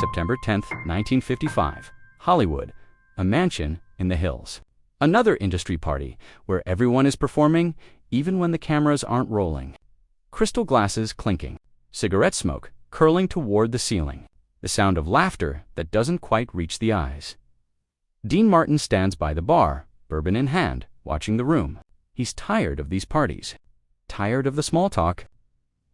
September 10, 1955, Hollywood, a mansion in the hills. Another industry party where everyone is performing even when the cameras aren't rolling. Crystal glasses clinking, cigarette smoke curling toward the ceiling, the sound of laughter that doesn't quite reach the eyes. Dean Martin stands by the bar, bourbon in hand, watching the room. He's tired of these parties, tired of the small talk,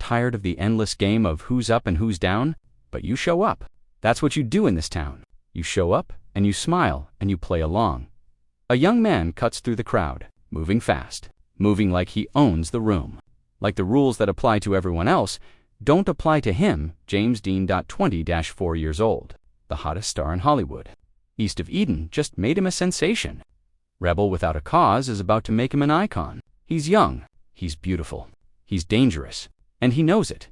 tired of the endless game of who's up and who's down. But you show up. That's what you do in this town. You show up and you smile and you play along. A young man cuts through the crowd, moving fast, moving like he owns the room. Like the rules that apply to everyone else don't apply to him. James Dean, 20-4 years old, the hottest star in Hollywood. East of Eden just made him a sensation. Rebel without a cause is about to make him an icon. He's young, he's beautiful, he's dangerous, and he knows it.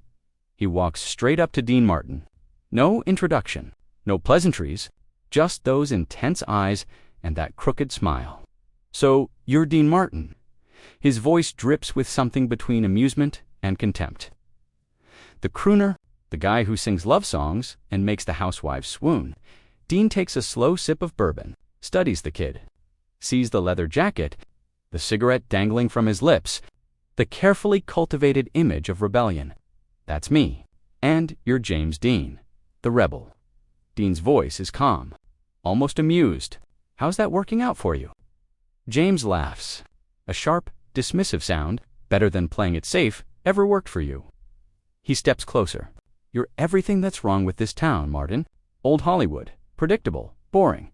He walks straight up to Dean Martin. No introduction, no pleasantries, just those intense eyes and that crooked smile. "So, you're Dean Martin." His voice drips with something between amusement and contempt. The crooner, the guy who sings love songs and makes the housewives swoon. Dean takes a slow sip of bourbon, studies the kid, sees the leather jacket, the cigarette dangling from his lips, the carefully cultivated image of rebellion. "That's me. And you're James Dean, the rebel." Dean's voice is calm, almost amused. "How's that working out for you?" James laughs. A sharp, dismissive sound, better than playing it safe, ever worked for you. He steps closer. "You're everything that's wrong with this town, Martin. Old Hollywood, predictable, boring.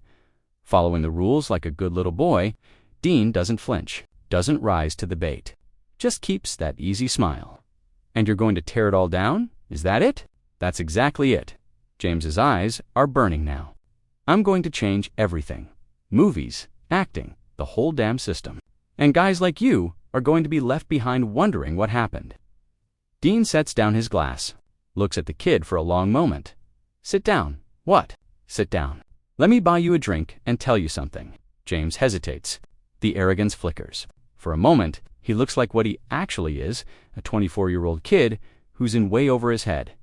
Following the rules like a good little boy." Dean doesn't flinch, doesn't rise to the bait, just keeps that easy smile. "And you're going to tear it all down? Is that it?" "That's exactly it." James's eyes are burning now. "I'm going to change everything. Movies, acting, the whole damn system. And guys like you are going to be left behind wondering what happened." Dean sets down his glass, looks at the kid for a long moment. "Sit down." "What?" "Sit down. Let me buy you a drink and tell you something." James hesitates. The arrogance flickers. For a moment, he looks like what he actually is, a 24-year-old kid who's in way over his head.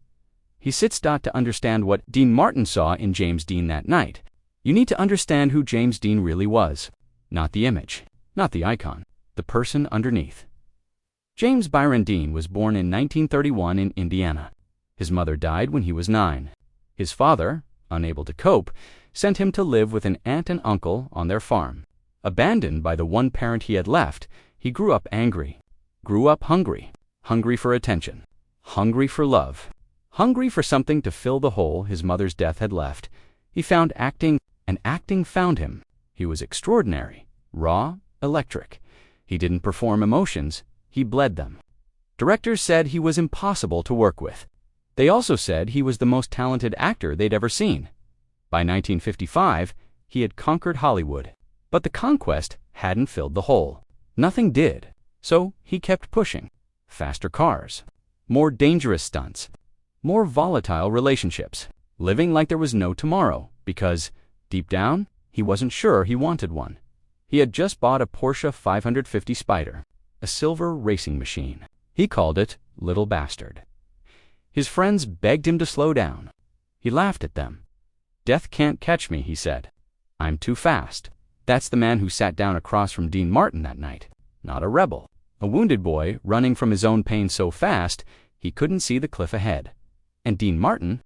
He sits to understand what Dean Martin saw in James Dean that night. You need to understand who James Dean really was. Not the image, not the icon, the person underneath. James Byron Dean was born in 1931 in Indiana. His mother died when he was 9. His father, unable to cope, sent him to live with an aunt and uncle on their farm. Abandoned by the one parent he had left, he grew up angry, grew up hungry, hungry for attention, hungry for love, hungry for something to fill the hole his mother's death had left. He found acting, and acting found him. He was extraordinary, raw, electric. He didn't perform emotions, he bled them. Directors said he was impossible to work with. They also said he was the most talented actor they'd ever seen. By 1955, he had conquered Hollywood. But the conquest hadn't filled the hole. Nothing did. So he kept pushing. Faster cars, more dangerous stunts, more volatile relationships, living like there was no tomorrow, because, deep down, he wasn't sure he wanted one. He had just bought a Porsche 550 Spider, a silver racing machine. He called it Little Bastard. His friends begged him to slow down. He laughed at them. "Death can't catch me," he said. "I'm too fast." That's the man who sat down across from Dean Martin that night. Not a rebel. A wounded boy running from his own pain so fast he couldn't see the cliff ahead. And Dean Martin,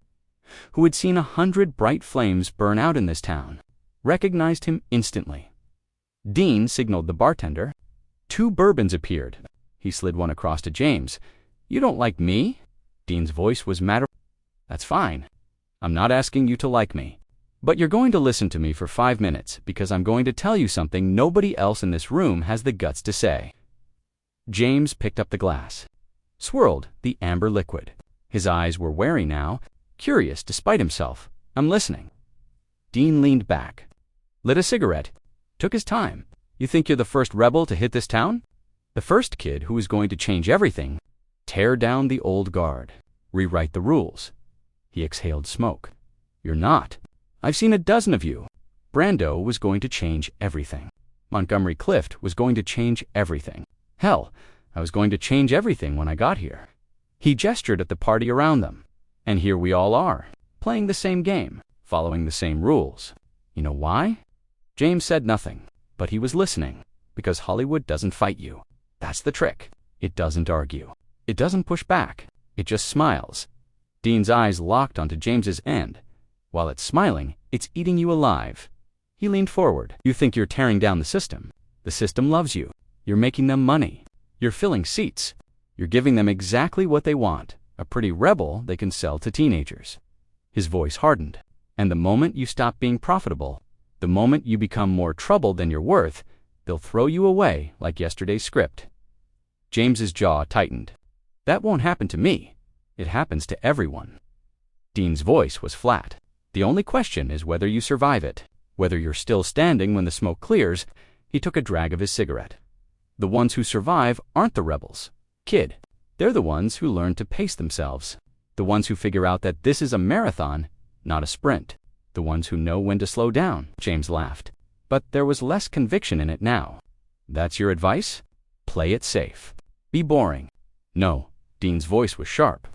who had seen 100 bright flames burn out in this town, recognized him instantly. Dean signaled the bartender. 2 bourbons appeared. He slid one across to James. "You don't like me?" Dean's voice was matter. "That's fine. I'm not asking you to like me. But you're going to listen to me for 5 minutes because I'm going to tell you something nobody else in this room has the guts to say." James picked up the glass, swirled the amber liquid. His eyes were wary now, curious despite himself. "I'm listening." Dean leaned back, lit a cigarette, took his time. "You think you're the first rebel to hit this town? The first kid who is going to change everything, tear down the old guard, rewrite the rules." He exhaled smoke. "You're not. I've seen a dozen of you. Brando was going to change everything. Montgomery Clift was going to change everything. Hell, I was going to change everything when I got here." He gestured at the party around them. "And here we all are, playing the same game, following the same rules. You know why? James said nothing, but he was listening, because Hollywood doesn't fight you. That's the trick. It doesn't argue. It doesn't push back. It just smiles. Dean's eyes locked onto James's end. While it's smiling, it's eating you alive. He leaned forward. You think you're tearing down the system. The system loves you. You're making them money. You're filling seats. You're giving them exactly what they want, a pretty rebel they can sell to teenagers. His voice hardened. And the moment you stop being profitable, the moment you become more trouble than you're worth, they'll throw you away like yesterday's script. James's jaw tightened. That won't happen to me. It happens to everyone. Dean's voice was flat. The only question is whether you survive it, whether you're still standing when the smoke clears. He took a drag of his cigarette. The ones who survive aren't the rebels, kid. They're the ones who learn to pace themselves. The ones who figure out that this is a marathon, not a sprint. The ones who know when to slow down. James laughed. But there was less conviction in it now. That's your advice? Play it safe. Be boring. No, Dean's voice was sharp.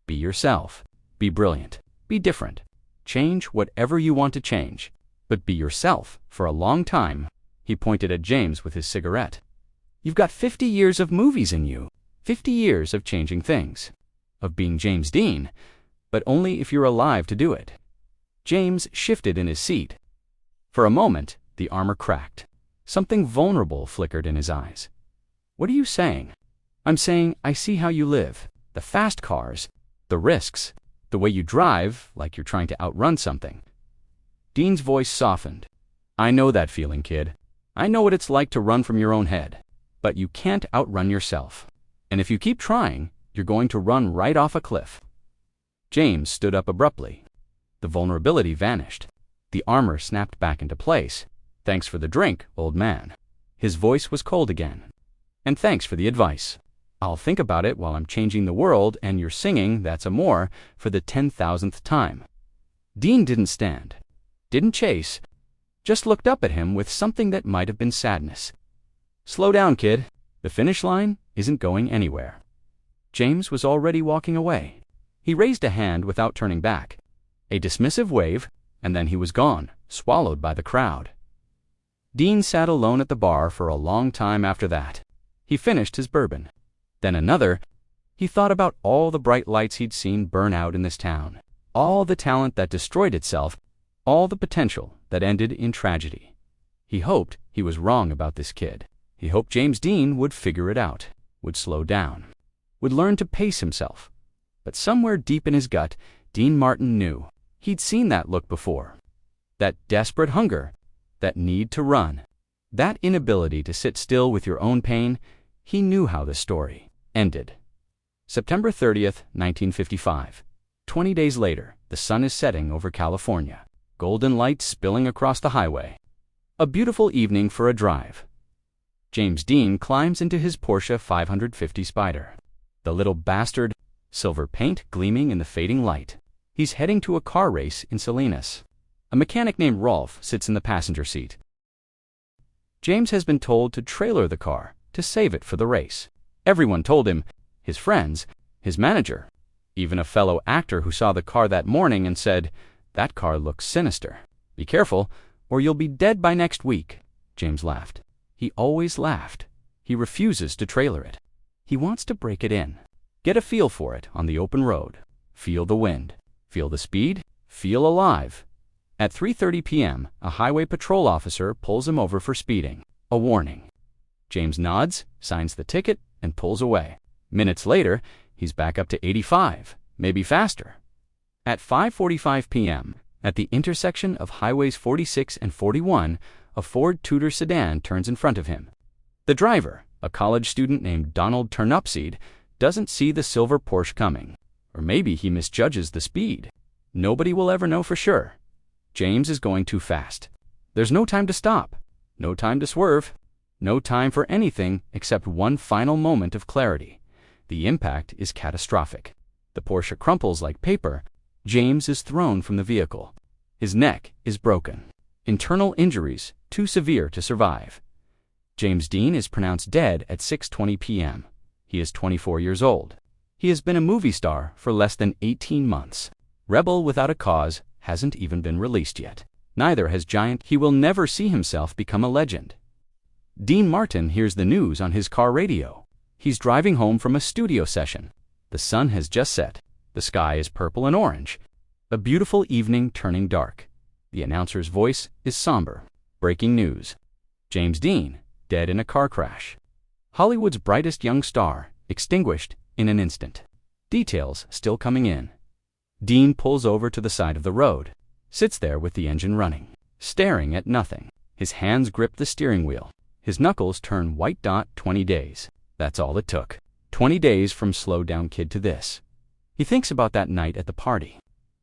Be yourself. Be brilliant. Be different. Change whatever you want to change. But be yourself for a long time. He pointed at James with his cigarette. You've got 50 years of movies in you. 50 years of changing things. Of being James Dean. But only if you're alive to do it. James shifted in his seat. For a moment, the armor cracked. Something vulnerable flickered in his eyes. What are you saying? I'm saying I see how you live. The fast cars. The risks. The way you drive, like you're trying to outrun something. Dean's voice softened. I know that feeling, kid. I know what it's like to run from your own head. But you can't outrun yourself. And if you keep trying, you're going to run right off a cliff. James stood up abruptly. The vulnerability vanished. The armor snapped back into place. Thanks for the drink, old man. His voice was cold again. And thanks for the advice. I'll think about it while I'm changing the world and you're singing That's Amore for the 10,000th time. Dean didn't stand. Didn't chase. Just looked up at him with something that might have been sadness. Slow down, kid. The finish line isn't going anywhere. James was already walking away. He raised a hand without turning back. A dismissive wave, and then he was gone, swallowed by the crowd. Dean sat alone at the bar for a long time after that. He finished his bourbon. Then another. He thought about all the bright lights he'd seen burn out in this town, all the talent that destroyed itself, all the potential that ended in tragedy. He hoped he was wrong about this kid. He hoped James Dean would figure it out, would slow down, would learn to pace himself. But somewhere deep in his gut, Dean Martin knew. He'd seen that look before. That desperate hunger, that need to run, that inability to sit still with your own pain. He knew how the story ended. September 30th, 1955. 20 days later, the sun is setting over California. Golden light spilling across the highway. A beautiful evening for a drive. James Dean climbs into his Porsche 550 Spider. The little bastard, silver paint gleaming in the fading light. He's heading to a car race in Salinas. A mechanic named Rolf sits in the passenger seat. James has been told to trailer the car, to save it for the race. Everyone told him, his friends, his manager, even a fellow actor who saw the car that morning and said, that car looks sinister. Be careful, or you'll be dead by next week. James laughed. He always laughed. He refuses to trailer it. He wants to break it in. Get a feel for it on the open road. Feel the wind. Feel the speed. Feel alive. At 3:30 p.m., a highway patrol officer pulls him over for speeding. A warning. James nods, signs the ticket, and pulls away. Minutes later, he's back up to 85, maybe faster. At 5:45 p.m., at the intersection of highways 46 and 41, a Ford Tudor sedan turns in front of him. The driver, a college student named Donald Turnipseed, doesn't see the silver Porsche coming. Or maybe he misjudges the speed. Nobody will ever know for sure. James is going too fast. There's no time to stop. No time to swerve. No time for anything except one final moment of clarity. The impact is catastrophic. The Porsche crumples like paper. James is thrown from the vehicle. His neck is broken. Internal injuries too severe to survive. James Dean is pronounced dead at 6:20 p.m. He is 24 years old. He has been a movie star for less than 18 months. Rebel Without a Cause hasn't even been released yet. Neither has Giant. He will never see himself become a legend. Dean Martin hears the news on his car radio. He's driving home from a studio session. The sun has just set. The sky is purple and orange. A beautiful evening turning dark. The announcer's voice is somber. Breaking news. James Dean, dead in a car crash. Hollywood's brightest young star, extinguished in an instant. Details still coming in. Dean pulls over to the side of the road, sits there with the engine running, staring at nothing. His hands grip the steering wheel. His knuckles turn white. 20 days. That's all it took. 20 days from Slow Down Kid to this. He thinks about that night at the party.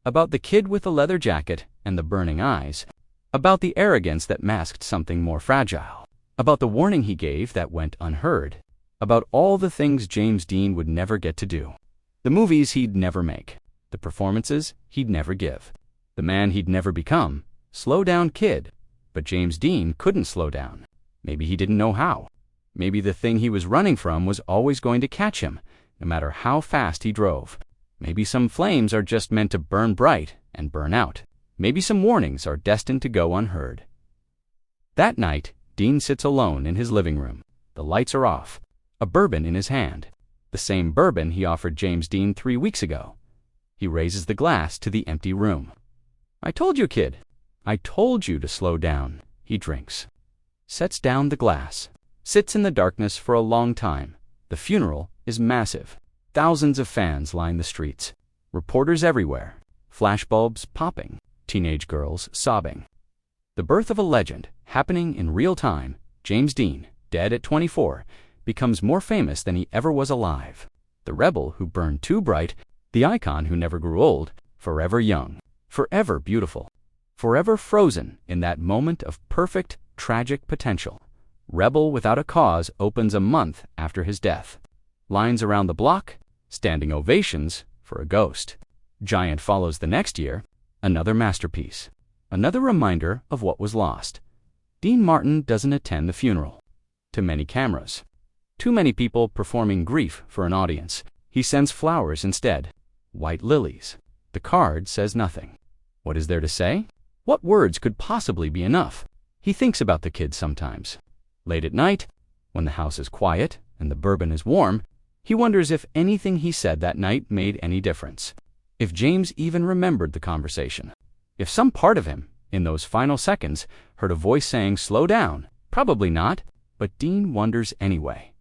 About the kid with the leather jacket and the burning eyes. About the arrogance that masked something more fragile. About the warning he gave that went unheard. About all the things James Dean would never get to do. The movies he'd never make. The performances he'd never give. The man he'd never become. Slow Down Kid. But James Dean couldn't slow down. Maybe he didn't know how. Maybe the thing he was running from was always going to catch him, no matter how fast he drove. Maybe some flames are just meant to burn bright and burn out. Maybe some warnings are destined to go unheard. That night, Dean sits alone in his living room. The lights are off. A bourbon in his hand. The same bourbon he offered James Dean 3 weeks ago. He raises the glass to the empty room. "I told you, kid. I told you to slow down." He drinks. Sets down the glass. Sits in the darkness for a long time. The funeral is massive. Thousands of fans line the streets. Reporters everywhere. Flashbulbs popping. Teenage girls sobbing. The birth of a legend, happening in real time. James Dean, dead at 24, becomes more famous than he ever was alive. The rebel who burned too bright. The icon who never grew old. Forever young. Forever beautiful. Forever frozen in that moment of perfect, tragic potential. Rebel Without a Cause opens a month after his death. Lines around the block. Standing ovations for a ghost. Giant follows the next year. Another masterpiece. Another reminder of what was lost. Dean Martin doesn't attend the funeral. Too many cameras. Too many people performing grief for an audience. He sends flowers instead. White lilies. The card says nothing. What is there to say? What words could possibly be enough? He thinks about the kids sometimes. Late at night, when the house is quiet and the bourbon is warm, he wonders if anything he said that night made any difference. If James even remembered the conversation. If some part of him, in those final seconds, heard a voice saying, "Slow down." Probably not, but Dean wonders anyway.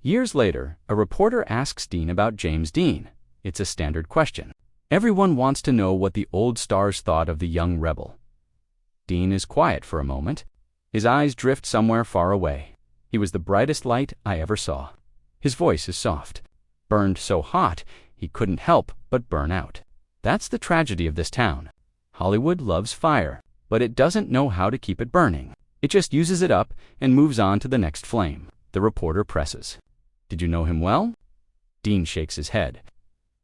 Years later, a reporter asks Dean about James Dean. It's a standard question. Everyone wants to know what the old stars thought of the young rebel. Dean is quiet for a moment. His eyes drift somewhere far away. He was the brightest light I ever saw. His voice is soft. Burned so hot, he couldn't help but burn out. That's the tragedy of this town. Hollywood loves fire, but it doesn't know how to keep it burning. It just uses it up and moves on to the next flame. The reporter presses. "Did you know him well?" Dean shakes his head.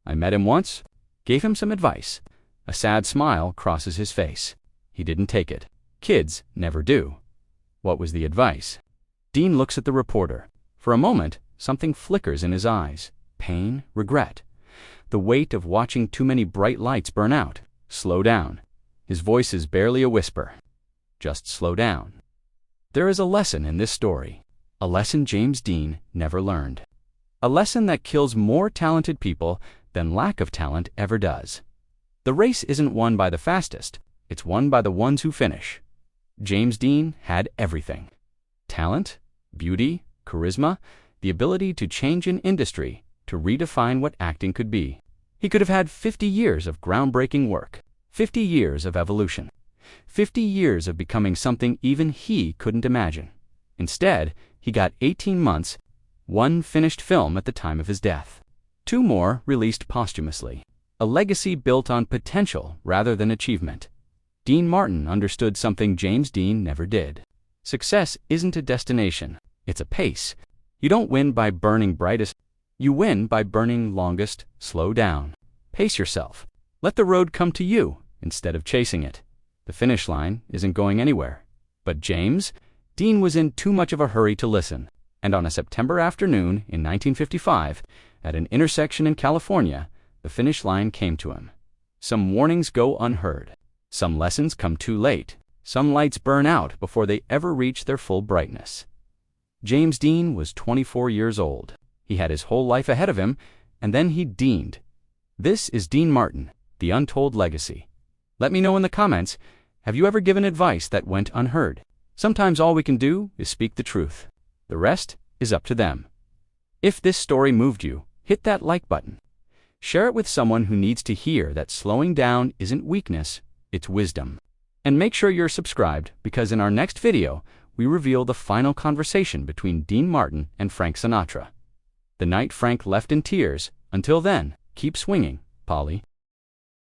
"I met him once, gave him some advice." A sad smile crosses his face. He didn't take it. Kids never do. What was the advice? Dean looks at the reporter. For a moment, something flickers in his eyes. Pain, regret. The weight of watching too many bright lights burn out. Slow down. His voice is barely a whisper. Just slow down. There is a lesson in this story. A lesson James Dean never learned. A lesson that kills more talented people than lack of talent ever does. The race isn't won by the fastest. It's won by the ones who finish. James Dean had everything. Talent, beauty, charisma, the ability to change an industry, to redefine what acting could be. He could have had 50 years of groundbreaking work, 50 years of evolution, 50 years of becoming something even he couldn't imagine. Instead, he got 18 months, 1 finished film at the time of his death, 2 more released posthumously. A legacy built on potential rather than achievement. Dean Martin understood something James Dean never did. Success isn't a destination, it's a pace. You don't win by burning brightest, you win by burning longest. Slow down. Pace yourself. Let the road come to you instead of chasing it. The finish line isn't going anywhere. But James Dean was in too much of a hurry to listen, and on a September afternoon in 1955, at an intersection in California, the finish line came to him. Some warnings go unheard. Some lessons come too late. Some lights burn out before they ever reach their full brightness. James Dean was 24 years old. He had his whole life ahead of him, and then he Deaned. This is Dean Martin, the untold legacy. Let me know in the comments, have you ever given advice that went unheard? Sometimes all we can do is speak the truth. The rest is up to them. If this story moved you, hit that like button. Share it with someone who needs to hear that slowing down isn't weakness, it's wisdom. And make sure you're subscribed, because in our next video, we reveal the final conversation between Dean Martin and Frank Sinatra. The night Frank left in tears. Until then, keep swinging, Polly.